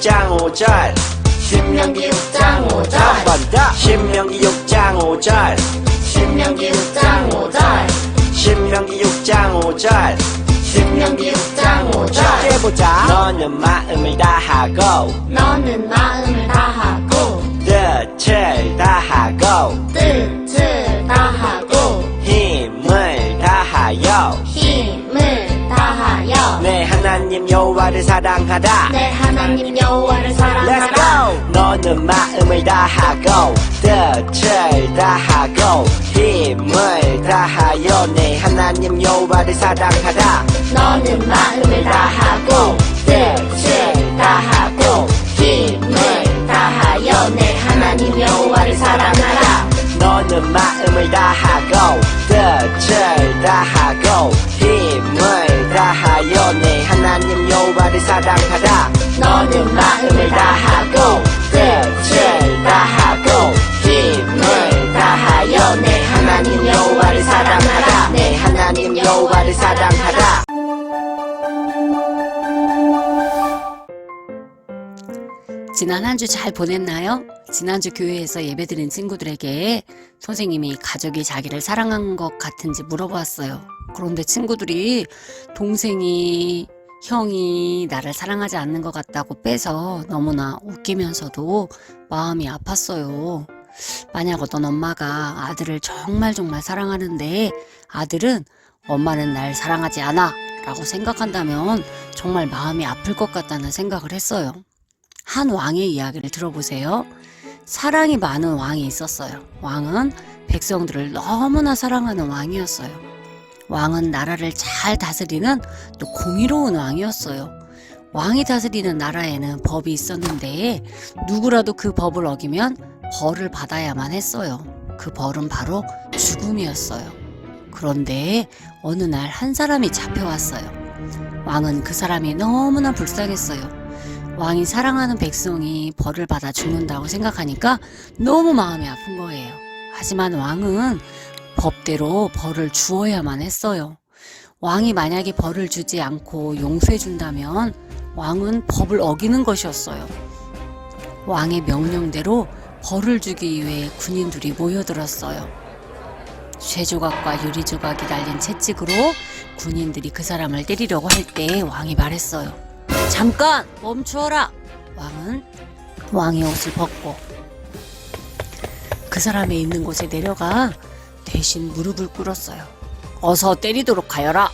6장 5절 신명기 6장 5절 한 번 더 신명기 6장 5절 신명기 6장 5절 신명기 6장 5절 신명기 6장 5절 해보자 너는 마음을 다하고 너는 마음을 다하고 뜻을 다하고 뜻을 다하고 힘을 다하여 힘을 다하여 내 하나님 여호와를 사랑하라 내 하나님 여호와를 Let's 사랑하라 go! 너는 마음을 다하고 뜻을 다하고 힘을 다하여 내 하나님 여호와를 사랑하라 너는 마음을 다하고 뜻을 다하고 힘을 다하여 내 하나님 여호와를 사랑하라 너는 마음을 다하고 뜻을 다하고 힘을 다하여 내 하나님 여호와를 사랑하라 너는 마음을 다하고 뜻을 다하고 힘을 다하여 내 하나님 여호와를 사랑하라 내 하나님 여호와를 사랑하라 지난 한 주 잘 보냈나요? 지난주 교회에서 예배드린 친구들에게 선생님이 가족이 자기를 사랑한 것 같은지 물어보았어요. 그런데 친구들이 동생이 형이 나를 사랑하지 않는 것 같다고 빼서 너무나 웃기면서도 마음이 아팠어요. 만약 어떤 엄마가 아들을 정말 사랑하는데 아들은 엄마는 날 사랑하지 않아 라고 생각한다면 정말 마음이 아플 것 같다는 생각을 했어요. 한 왕의 이야기를 들어보세요. 사랑이 많은 왕이 있었어요. 왕은 백성들을 너무나 사랑하는 왕이었어요. 왕은 나라를 잘 다스리는 또 공의로운 왕이었어요. 왕이 다스리는 나라에는 법이 있었는데 누구라도 그 법을 어기면 벌을 받아야만 했어요. 그 벌은 바로 죽음이었어요. 그런데 어느 날 한 사람이 잡혀왔어요. 왕은 그 사람이 너무나 불쌍했어요. 왕이 사랑하는 백성이 벌을 받아 죽는다고 생각하니까 너무 마음이 아픈 거예요. 하지만 왕은 법대로 벌을 주어야만 했어요. 왕이 만약에 벌을 주지 않고 용서해 준다면 왕은 법을 어기는 것이었어요. 왕의 명령대로 벌을 주기 위해 군인들이 모여들었어요. 쇠조각과 유리조각이 달린 채찍으로 군인들이 그 사람을 때리려고 할 때 왕이 말했어요. 잠깐 멈추어라! 왕은 왕의 옷을 벗고 그 사람이 있는 곳에 내려가 대신 무릎을 꿇었어요. 어서 때리도록 하여라!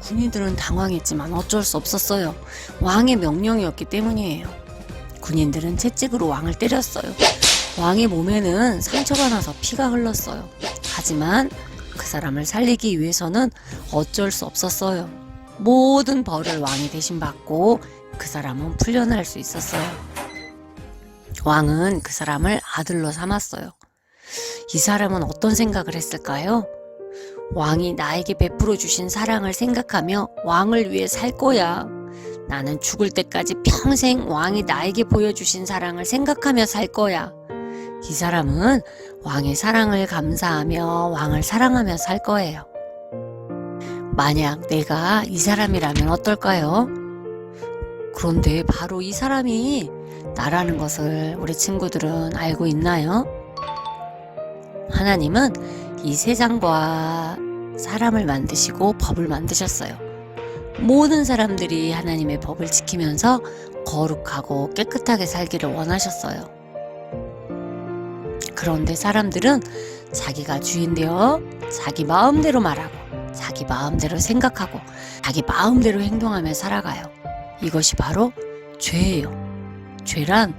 군인들은 당황했지만 어쩔 수 없었어요. 왕의 명령이었기 때문이에요. 군인들은 채찍으로 왕을 때렸어요. 왕의 몸에는 상처가 나서 피가 흘렀어요. 하지만 그 사람을 살리기 위해서는 어쩔 수 없었어요. 모든 벌을 왕이 대신 받고 그 사람은 풀려날 수 있었어요. 왕은 그 사람을 아들로 삼았어요. 이 사람은 어떤 생각을 했을까요? 왕이 나에게 베풀어 주신 사랑을 생각하며 왕을 위해 살 거야. 나는 죽을 때까지 평생 왕이 나에게 보여주신 사랑을 생각하며 살 거야. 이 사람은 왕의 사랑을 감사하며 왕을 사랑하며 살 거예요. 만약 내가 이 사람이라면 어떨까요? 그런데 바로 이 사람이 나라는 것을 우리 친구들은 알고 있나요? 하나님은 이 세상과 사람을 만드시고 법을 만드셨어요. 모든 사람들이 하나님의 법을 지키면서 거룩하고 깨끗하게 살기를 원하셨어요. 그런데 사람들은 자기가 주인 되어 자기 마음대로 말하고 자기 마음대로 생각하고 자기 마음대로 행동하며 살아가요. 이것이 바로 죄예요. 죄란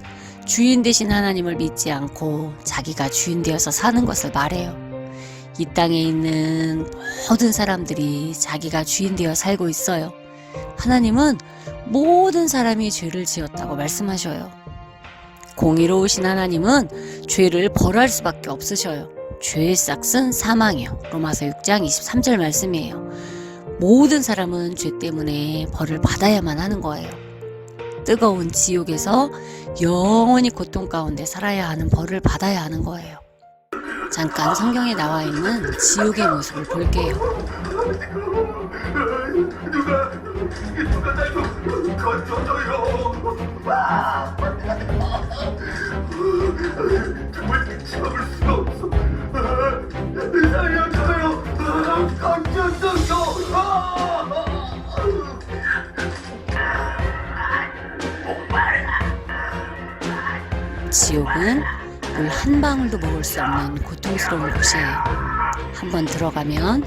주인 되신 하나님을 믿지 않고 자기가 주인 되어서 사는 것을 말해요. 이 땅에 있는 모든 사람들이 자기가 주인 되어 살고 있어요. 하나님은 모든 사람이 죄를 지었다고 말씀하셔요. 공의로우신 하나님은 죄를 벌할 수밖에 없으셔요. 죄의 싹은 사망이요. 로마서 6장 23절 말씀이에요. 모든 사람은 죄 때문에 벌을 받아야만 하는 거예요. 뜨거운 지옥에서 영원히 고통 가운데 살아야 하는 벌을 받아야 하는 거예요. 잠깐 성경에 나와 있는 지옥의 모습을 볼게요. 누가 날 좀 건져줘요. 지옥은 물 한 방울도 먹을 수 없는 고통스러운 곳이에요. 한번 들어가면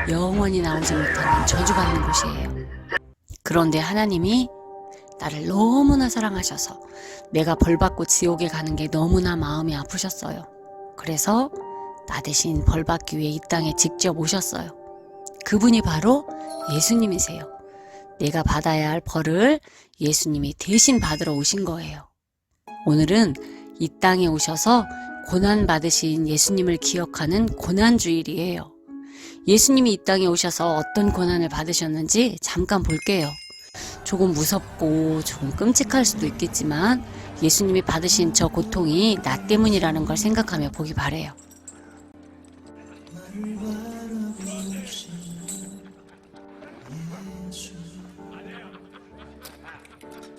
영원히 나오지 못하는 저주받는 곳이에요. 그런데 하나님이 나를 너무나 사랑하셔서 내가 벌받고 지옥에 가는 게 너무나 마음이 아프셨어요. 그래서 나 대신 벌받기 위해 이 땅에 직접 오셨어요. 그분이 바로 예수님이세요. 내가 받아야 할 벌을 예수님이 대신 받으러 오신 거예요. 오늘은 이 땅에 오셔서 고난 받으신 예수님을 기억하는 고난주일이에요. 예수님이 이 땅에 오셔서 어떤 고난을 받으셨는지 잠깐 볼게요. 조금 무섭고 조금 끔찍할 수도 있겠지만 예수님이 받으신 저 고통이 나 때문이라는 걸 생각하며 보기 바래요.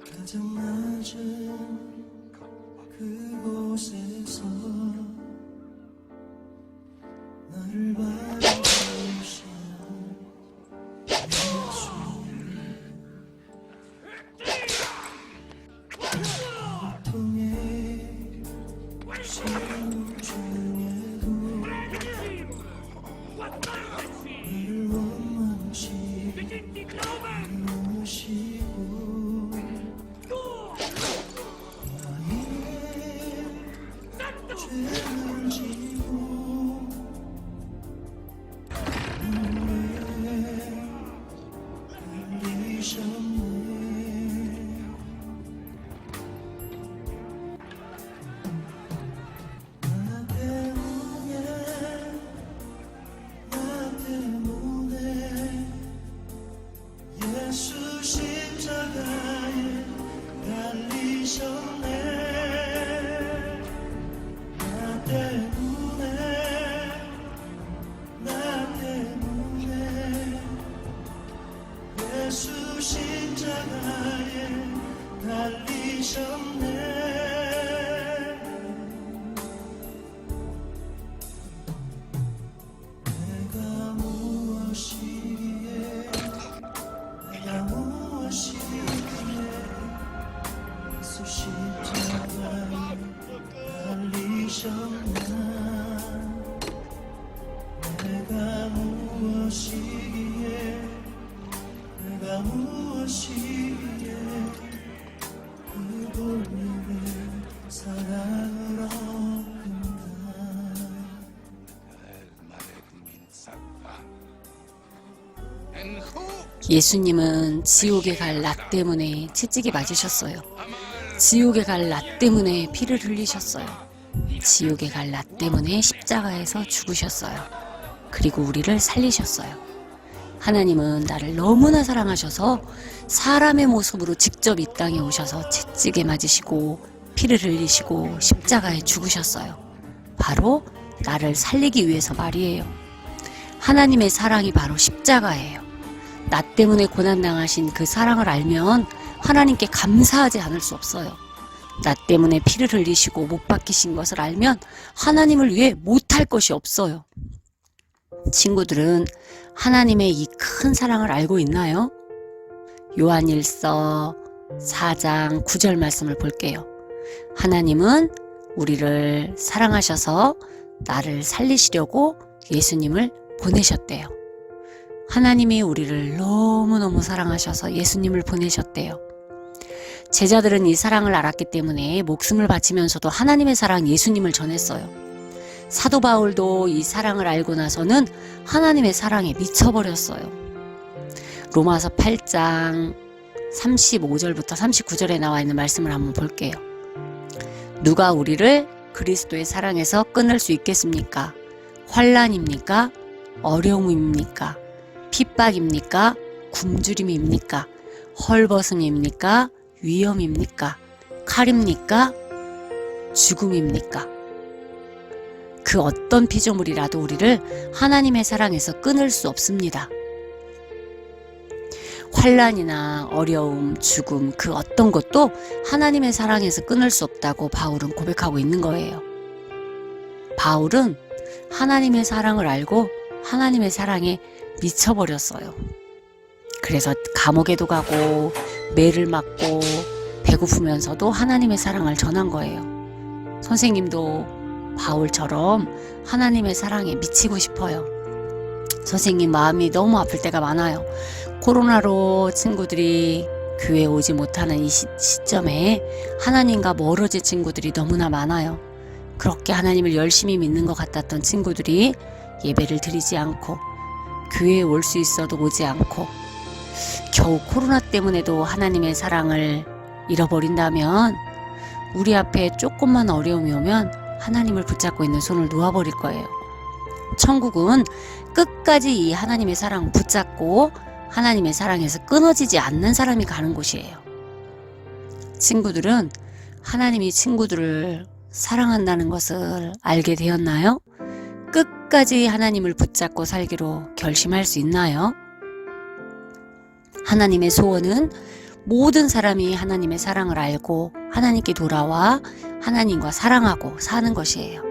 가장 낮은 그곳에서 나를 바라보신 예수 고통의 시험 중에도 나를 원망치 않으시고 죄를 지고 눈물에 흘리셨네. 나 때문에 예수 십자가에 달리셨네. 나 때문에 예수 십자가에 달리셨네. 내가 무엇이기에 예수 십자가에 달리셨나. 내가 무엇이기에 그분의 사랑을 얻는가. 예수님은 지옥에 갈 나 때문에 채찍이 맞으셨어요. 지옥에 갈 나 때문에 피를 흘리셨어요. 지옥에 갈 나 때문에 십자가에서 죽으셨어요. 그리고 우리를 살리셨어요. 하나님은 나를 너무나 사랑하셔서 사람의 모습으로 직접 이 땅에 오셔서 채찍에 맞으시고 피를 흘리시고 십자가에 죽으셨어요. 바로 나를 살리기 위해서 말이에요. 하나님의 사랑이 바로 십자가예요. 나 때문에 고난당하신 그 사랑을 알면 하나님께 감사하지 않을 수 없어요. 나 때문에 피를 흘리시고 못 박히신 것을 알면 하나님을 위해 못할 것이 없어요. 친구들은 하나님의 이 큰 사랑을 알고 있나요? 요한일서 4장 9절 말씀을 볼게요. 하나님은 우리를 사랑하셔서 나를 살리시려고 예수님을 보내셨대요. 하나님이 우리를 너무너무 사랑하셔서 예수님을 보내셨대요. 제자들은 이 사랑을 알았기 때문에 목숨을 바치면서도 하나님의 사랑 예수님을 전했어요. 사도 바울도 이 사랑을 알고 나서는 하나님의 사랑에 미쳐버렸어요. 로마서 8장 35절부터 39절에 나와 있는 말씀을 한번 볼게요. 누가 우리를 그리스도의 사랑에서 끊을 수 있겠습니까? 환난입니까? 어려움입니까? 핍박입니까? 굶주림입니까? 헐벗음입니까? 위험입니까? 칼입니까? 죽음입니까? 그 어떤 피조물이라도 우리를 하나님의 사랑에서 끊을 수 없습니다. 환난이나 어려움, 죽음, 그 어떤 것도 하나님의 사랑에서 끊을 수 없다고 바울은 고백하고 있는 거예요. 바울은 하나님의 사랑을 알고 하나님의 사랑에 미쳐버렸어요. 그래서 감옥에도 가고 매를 맞고 배고프면서도 하나님의 사랑을 전한 거예요. 선생님도 바울처럼 하나님의 사랑에 미치고 싶어요. 선생님 마음이 너무 아플 때가 많아요. 코로나로 친구들이 교회에 오지 못하는 이 시점에 하나님과 멀어진 친구들이 너무나 많아요. 그렇게 하나님을 열심히 믿는 것 같았던 친구들이 예배를 드리지 않고 교회에 올 수 있어도 오지 않고 겨우 코로나 때문에도 하나님의 사랑을 잃어버린다면 우리 앞에 조금만 어려움이 오면 하나님을 붙잡고 있는 손을 놓아버릴 거예요. 천국은 끝까지 이 하나님의 사랑 붙잡고 하나님의 사랑에서 끊어지지 않는 사람이 가는 곳이에요. 친구들은 하나님이 친구들을 사랑한다는 것을 알게 되었나요? 끝까지 하나님을 붙잡고 살기로 결심할 수 있나요? 하나님의 소원은 모든 사람이 하나님의 사랑을 알고 하나님께 돌아와 하나님과 사랑하고 사는 것이에요.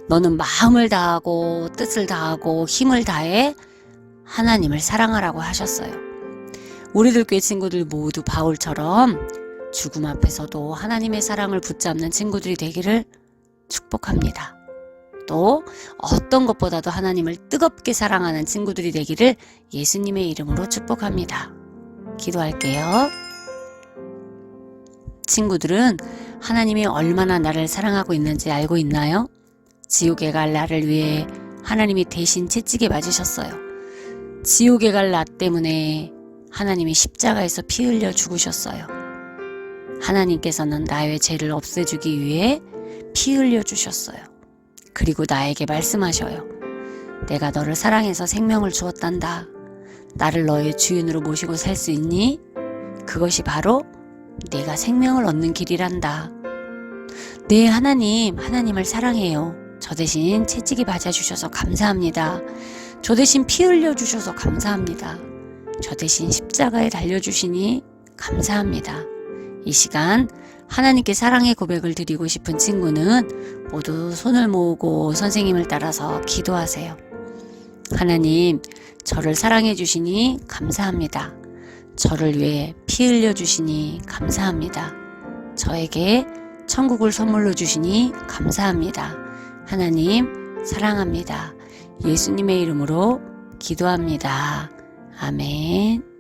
너는 마음을 다하고 뜻을 다하고 힘을 다해 하나님을 사랑하라고 하셨어요. 우리들 교회 친구들 모두 바울처럼 죽음 앞에서도 하나님의 사랑을 붙잡는 친구들이 되기를 축복합니다. 또 어떤 것보다도 하나님을 뜨겁게 사랑하는 친구들이 되기를 예수님의 이름으로 축복합니다. 기도할게요. 친구들은 하나님이 얼마나 나를 사랑하고 있는지 알고 있나요? 지옥에 갈 나를 위해 하나님이 대신 채찍에 맞으셨어요. 지옥에 갈 나 때문에 하나님이 십자가에서 피 흘려 죽으셨어요. 하나님께서는 나의 죄를 없애주기 위해 피 흘려 주셨어요. 그리고 나에게 말씀하셔요. 내가 너를 사랑해서 생명을 주었단다. 나를 너의 주인으로 모시고 살 수 있니? 그것이 바로 내가 생명을 얻는 길이란다. 네, 하나님을 사랑해요. 저 대신 채찍이 맞아주셔서 감사합니다. 저 대신 피 흘려주셔서 감사합니다. 저 대신 십자가에 달려주시니 감사합니다. 이 시간 하나님께 사랑의 고백을 드리고 싶은 친구는 모두 손을 모으고 선생님을 따라서 기도하세요. 하나님, 저를 사랑해 주시니 감사합니다. 저를 위해 피 흘려 주시니 감사합니다. 저에게 천국을 선물로 주시니 감사합니다. 하나님, 사랑합니다. 예수님의 이름으로 기도합니다. 아멘.